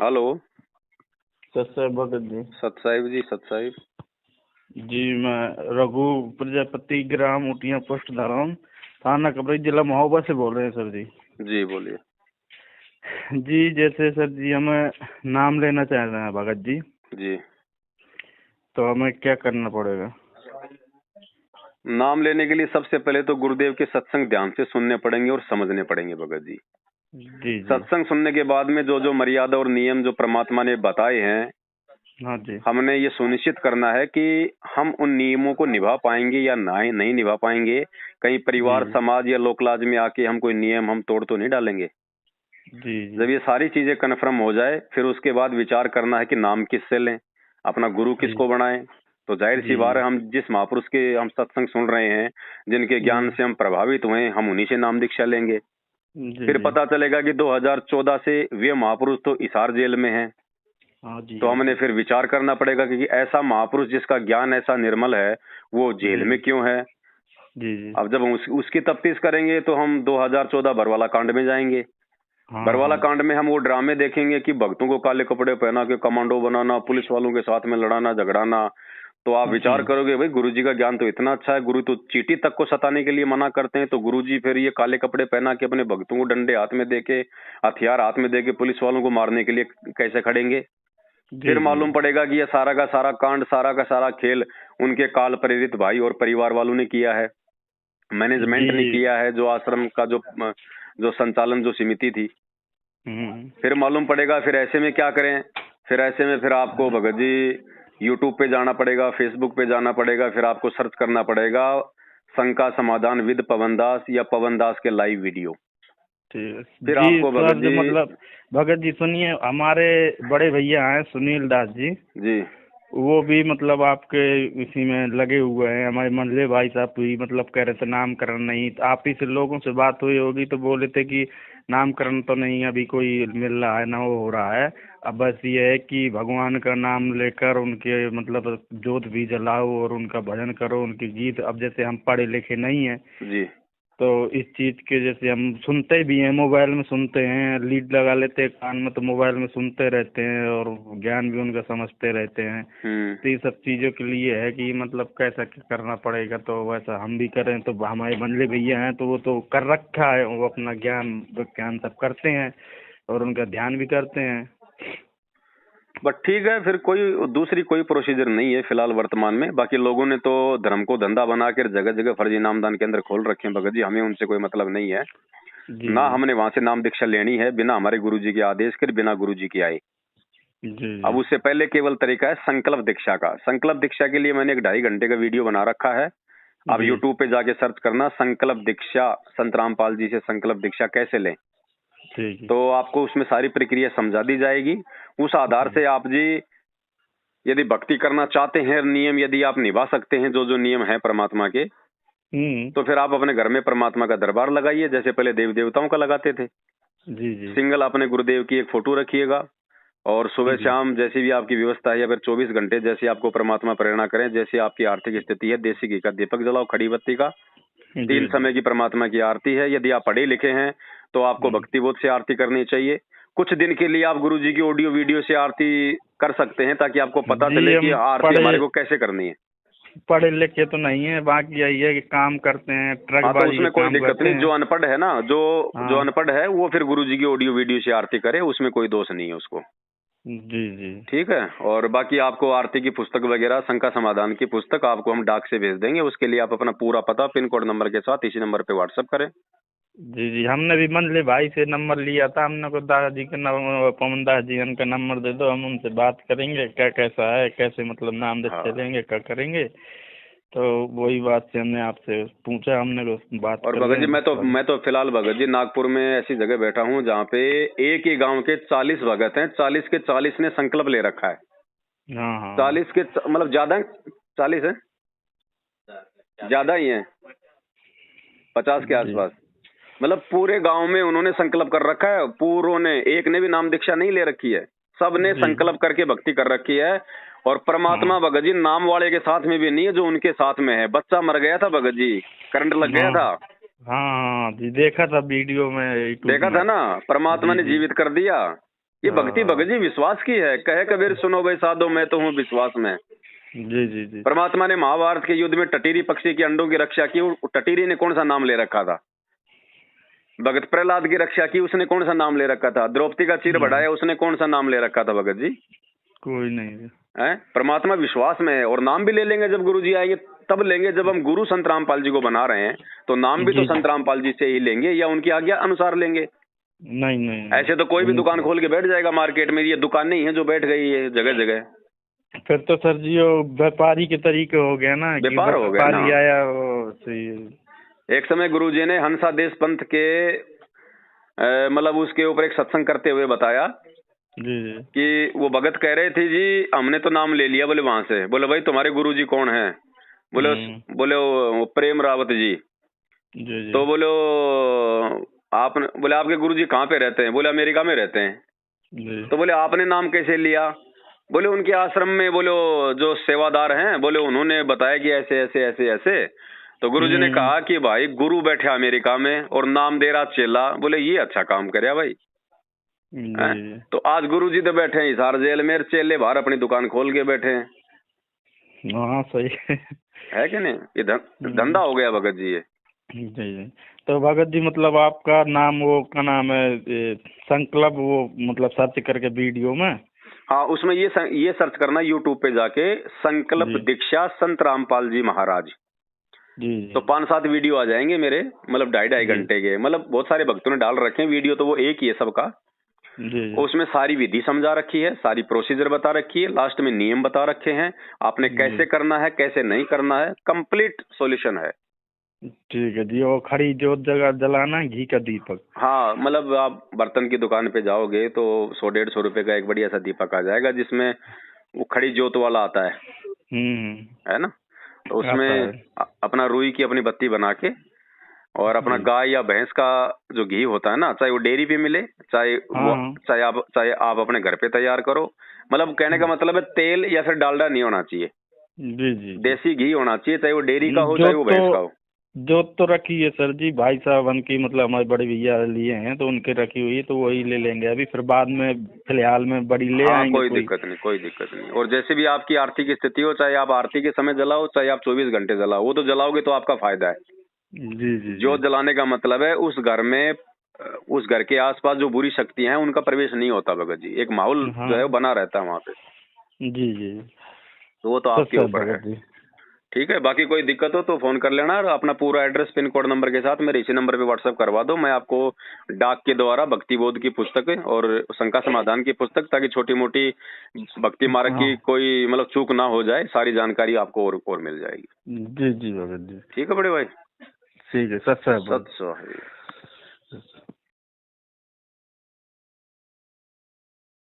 Hello. सत भगत जी। सत साहिब जी, सत साहिब जी, मैं रघु प्रजापति, ग्राम उटिया, पोस्ट धाराम, थाना कबरई, जिला महोबा से बोल रहे हैं सर जी। जी बोलिए। जी जैसे सर जी हमें नाम लेना चाह रहे हैं भगत जी, जी तो हमें क्या करना पड़ेगा? नाम लेने के लिए सबसे पहले तो गुरुदेव के सत्संग ध्यान से सुनने पड़ेंगे और समझने पड़ेंगे भगत जी। जी जी। सत्संग सुनने के बाद में जो जो मर्यादा और नियम जो परमात्मा ने बताए हैं, हाँ जी। हमने ये सुनिश्चित करना है कि हम उन नियमों को निभा पाएंगे या नहीं निभा पाएंगे। कहीं परिवार, जी समाज या लोकलाज में आके हम कोई नियम हम तोड़ तो नहीं डालेंगे। जी जी। जब ये सारी चीजें कन्फर्म हो जाए, फिर उसके बाद विचार करना है कि नाम किससे लें, अपना गुरु जी किसको बनाएं। तो जाहिर सी जी बात जी। है, हम जिस महापुरुष के हम सत्संग सुन रहे हैं, जिनके ज्ञान से हम प्रभावित हुए, हम उन्हीं से नाम दीक्षा लेंगे। जी फिर जी। पता चलेगा कि 2014 से वे महापुरुष तो हिसार जेल में हैं। हाँ जी। तो हाँ हमने जी। फिर विचार करना पड़ेगा कि ऐसा महापुरुष जिसका ज्ञान ऐसा निर्मल है, वो जेल जी में क्यों है। जी जी। अब जब हम उसकी तफ्तीश करेंगे तो हम 2014 बरवाला कांड में जाएंगे। हाँ बरवाला हाँ। कांड में हम वो ड्रामे देखेंगे कि भक्तों को काले कपड़े पहना के कमांडो बनाना, पुलिस वालों के साथ में लड़ाना झगड़ाना। तो आप जी विचार करोगे, भाई गुरुजी का ज्ञान तो इतना अच्छा है, गुरु तो चींटी तक को सताने के लिए मना करते हैं, तो गुरुजी फिर ये काले कपड़े पहना के अपने भक्तों को डंडे हाथ में देके, हथियार हाथ में देके पुलिस वालों को मारने के लिए कैसे खड़ेंगे। जी फिर जी। मालूम पड़ेगा कि ये सारा का सारा कांड, सारा का सारा खेल उनके काल प्रेरित भाई और परिवार वालों ने किया है, मैनेजमेंट ने जी। किया है, जो आश्रम का जो संचालन जो समिति थी। हम्म। फिर मालूम पड़ेगा, फिर ऐसे में क्या करें। फिर ऐसे में फिर आपको भगत जी यूट्यूब पे जाना पड़ेगा, फेसबुक पे जाना पड़ेगा, फिर आपको सर्च करना पड़ेगा शंका समाधान विद पवन दास या पवन दास के लाइव वीडियो। ठीक है फिर जी। आपको भगत सर जो जी। मतलब भगत जी सुनिए, हमारे बड़े भैया हैं सुनील दास जी, जी वो भी मतलब आपके इसी में लगे हुए हैं। हमारे मंझले भाई साहब भी मतलब कह रहे थे नामकरण नहीं, तो आप ही से लोगों से बात हुई होगी तो बोले थे कि नामकरण तो नहीं अभी कोई मिल रहा है, ना वो हो रहा है। अब बस ये है कि भगवान का नाम लेकर उनके मतलब जोत भी जलाओ और उनका भजन करो, उनके गीत। अब जैसे हम पढ़े लिखे नहीं हैं, जी तो इस चीज के जैसे हम सुनते भी हैं, मोबाइल में सुनते हैं, लीड लगा लेते हैं कान में, तो मोबाइल में सुनते रहते हैं और ज्ञान भी उनका समझते रहते हैं। तो ये सब चीजों के लिए है कि मतलब कैसा क्या करना पड़ेगा, तो वैसा हम भी करें। तो हमारे मंडले भैया हैं तो वो तो कर रखा है, वो अपना ज्ञान विज्ञान सब करते हैं और उनका ध्यान भी करते हैं। बट ठीक है, फिर कोई दूसरी कोई प्रोसीजर नहीं है फिलहाल वर्तमान में। बाकी लोगों ने तो धर्म को धंधा बनाकर जगह जगह फर्जी नामदान केंद्र खोल रखे हैं भगत जी, हमें उनसे कोई मतलब नहीं है। जी ना जी। हमने वहां से नाम दीक्षा लेनी है बिना हमारे गुरुजी के आदेश के, बिना गुरुजी के आए। जी अब जी। उससे पहले केवल तरीका है संकल्प दीक्षा का। संकल्प दीक्षा के लिए मैंने एक 2.5 घंटे का वीडियो बना रखा है। आप जी यूट्यूब पे जाके सर्च करना संकल्प दीक्षा, संत रामपाल जी से संकल्प दीक्षा कैसे लें। ठीक है। तो आपको उसमें सारी प्रक्रिया समझा दी जाएगी। उस आधार जी। से आप जी यदि भक्ति करना चाहते हैं, नियम यदि आप निभा सकते हैं, जो जो नियम है परमात्मा के, तो फिर आप अपने घर में परमात्मा का दरबार लगाइए, जैसे पहले देवी देवताओं का लगाते थे। जी जी। सिंगल अपने गुरुदेव की एक फोटो रखिएगा, और सुबह जी शाम जैसी भी आपकी व्यवस्था है, या फिर 24 घंटे जैसे आपको परमात्मा प्रेरणा करें, जैसी आपकी आर्थिक स्थिति है, देसी घी का दीपक जलाओ, खड़ी बत्ती का। जी 3 समय की परमात्मा की आरती है। यदि आप पढ़े लिखे हैं तो आपको जी। भक्ति बोध से आरती करनी चाहिए। कुछ दिन के लिए आप गुरु जी की ऑडियो वीडियो से आरती कर सकते हैं, ताकि आपको पता जी चले कि हम आरती पढ़े हमारे को कैसे करनी है। पढ़े लिखे तो नहीं है, बाकी यही है कि काम करते हैं, हाँ, तो ट्रकबाजी का उसमें कोई काम दिक्कत करते नहीं। जो हैं। अनपढ़ है ना, जो हाँ। अनपढ़ है वो फिर गुरु जी की ऑडियो वीडियो से आरती करे, उसमें कोई दोष नहीं है उसको। जी जी। ठीक है। और बाकी आपको आरती की पुस्तक वगैरह, शंका समाधान की पुस्तक आपको हम डाक से भेज देंगे। उसके लिए आप अपना पूरा पता पिन कोड नंबर के साथ इसी नंबर पे व्हाट्सएप करें। जी जी। हमने भी मंझले भाई से नंबर लिया था, हमने को दादाजी का नंबर, पवन दास जी उनका नंबर दे दो, हम उनसे बात करेंगे क्या कैसा है, कैसे मतलब नाम दे हाँ। चलेंगे, क्या करेंगे। तो वही बात से हमने आपसे पूछा, हमने को बात और कर भगत जी, लें थोड़ी। मैं तो फिलहाल भगत जी नागपुर में ऐसी जगह बैठा हूँ जहाँ पे एक ही गांव के 40 भगत हैं। 40 के 40 ने संकल्प ले रखा है। हाँ हाँ। 40 के मतलब ज्यादा है, 40 है, ज्यादा ही है, 50 के जी आसपास। मतलब पूरे गांव में उन्होंने संकल्प कर रखा है। पूरों ने, एक ने भी नाम दीक्षा नहीं ले रखी है, सब ने जी। संकल्प करके भक्ति कर रखी है। और हाँ परमात्मा भगत जी नाम वाले के साथ में भी नहीं है, जो उनके साथ में है। बच्चा मर गया था भगत जी, करंट लग गया हाँ था, हाँ। हाँ जी, देखा था वीडियो में, यूट्यूब देखा में। था ना। परमात्मा जी ने जी। जीवित कर दिया। ये भक्ति भगत जी विश्वास की है। कहे कबीर सुनो भाई साधो मैं तो हूँ विश्वास में। जी जी जी। परमात्मा ने महाभारत के युद्ध में टटीरी पक्षी के अंडों की रक्षा की, टटीरी ने कौन सा नाम ले रखा था? भगत प्रहलाद की रक्षा की, उसने कौन सा नाम ले रखा था? द्रौपदी का चिर बढ़ाया, उसने कौन सा नाम ले रखा था भगत जी? कोई नहीं है। परमात्मा विश्वास में है। और नाम भी ले लेंगे जब गुरु जी आएंगे तब लेंगे। जब हम गुरु संत रामपाल जी को बना रहे हैं तो नाम भी तो संत रामपाल जी से ही लेंगे या उनकी आज्ञा अनुसार लेंगे। नहीं नहीं, ऐसे तो कोई भी दुकान खोल के बैठ जाएगा मार्केट में। ये दुकानें ही हैं जो बैठ गई है जगह जगह। फिर तो सर जी वो व्यापारी के तरीके हो गया ना, व्यापार हो गया ना। आया एक समय गुरुजी ने हंसा देश पंथ के मतलब उसके ऊपर एक सत्संग करते हुए बताया जी कि वो भगत कह रहे थे जी हमने तो नाम ले लिया। बोले वहां से। बोले भाई तुम्हारे गुरुजी कौन है? बोले वो प्रेम रावत जी। जी। तो बोले आपने, बोले आपके गुरुजी कहाँ पे रहते हैं? बोले अमेरिका में रहते हैं जी। तो बोले आपने नाम कैसे लिया? बोले उनके आश्रम में बोले जो सेवादार हैं बोले उन्होंने बताया कि ऐसे ऐसे ऐसे ऐसे। तो गुरुजी ने कहा कि भाई गुरु बैठे अमेरिका में और नाम दे रहा चेला। बोले ये अच्छा काम करे भाई। तो आज गुरुजी तो बैठे हैं हिसार जेल में, चेले बाहर अपनी दुकान खोल के बैठे हैं। हाँ सही है कि नहीं? ये धंधा हो गया भगत जी ये। जी। तो भगत जी मतलब आपका नाम वो क्या नाम है संकल्प, वो मतलब सर्च करके वीडियो में, हाँ उसमें ये सर्च करना यूट्यूब पे जाके संकल्प दीक्षा संत रामपाल जी महाराज जी। तो 5-7 वीडियो आ जाएंगे मेरे, मतलब 2.5 घंटे के। मतलब बहुत सारे भक्तों ने डाल रखे हैं वीडियो, तो वो एक ही है सबका जी। उसमें सारी विधि समझा रखी है, सारी प्रोसीजर बता रखी है, लास्ट में नियम बता रखे हैं आपने कैसे करना है कैसे नहीं करना है, कंप्लीट सॉल्यूशन है। ठीक है जी। वो खड़ी जोत जगह जलाना, घी का दीपक। हाँ मतलब आप बर्तन की दुकान पे जाओगे तो 100-150 रुपए का एक बढ़िया सा दीपक आ जाएगा जिसमें वो खड़ी जोत वाला आता है है ना। तो उसमें अपना रुई की अपनी बत्ती बना के और अपना गाय या भैंस का जो घी होता है ना, चाहे वो डेयरी पे मिले चाहे आप अपने घर पे तैयार करो। मतलब कहने का मतलब है तेल या फिर डालडा नहीं होना चाहिए जी जी। देसी घी होना चाहिए, चाहे वो डेयरी का हो चाहे वो भैंस का हो। जोत तो रखी है सर जी, भाई साहब उनकी मतलब हमारे बड़े भैया लिए हैं तो उनके रखी हुई है, तो वही ले लेंगे अभी, फिर बाद में फिलहाल में बड़ी ले आएंगे। कोई दिक्कत नहीं, कोई दिक्कत नहीं। और जैसे भी आपकी आरती की स्थिति हो, चाहे आप आरती के समय जलाओ चाहे आप 24 घंटे जलाओ, वो तो जलाओगे तो आपका फायदा है जी जी। जोत जलाने का मतलब है उस घर में, उस घर के आसपास जो बुरी शक्तियां हैं उनका प्रवेश नहीं होता भगत जी। एक माहौल जो है वो बना रहता है वहाँ पे जी जी। तो वो तो आपके ऊपर है। ठीक है, बाकी कोई दिक्कत हो तो फोन कर लेना और अपना पूरा एड्रेस पिन कोड नंबर के साथ मेरे इसी नंबर पे व्हाट्सएप करवा दो। मैं आपको डाक के द्वारा भक्ति बोध की पुस्तक और शंका समाधान की पुस्तक, ताकि छोटी मोटी भक्ति मार्ग की कोई मतलब चूक ना हो जाए, सारी जानकारी आपको और मिल जाएगी। जी जी भगत जी। ठीक है बड़े भाई। ठीक है सत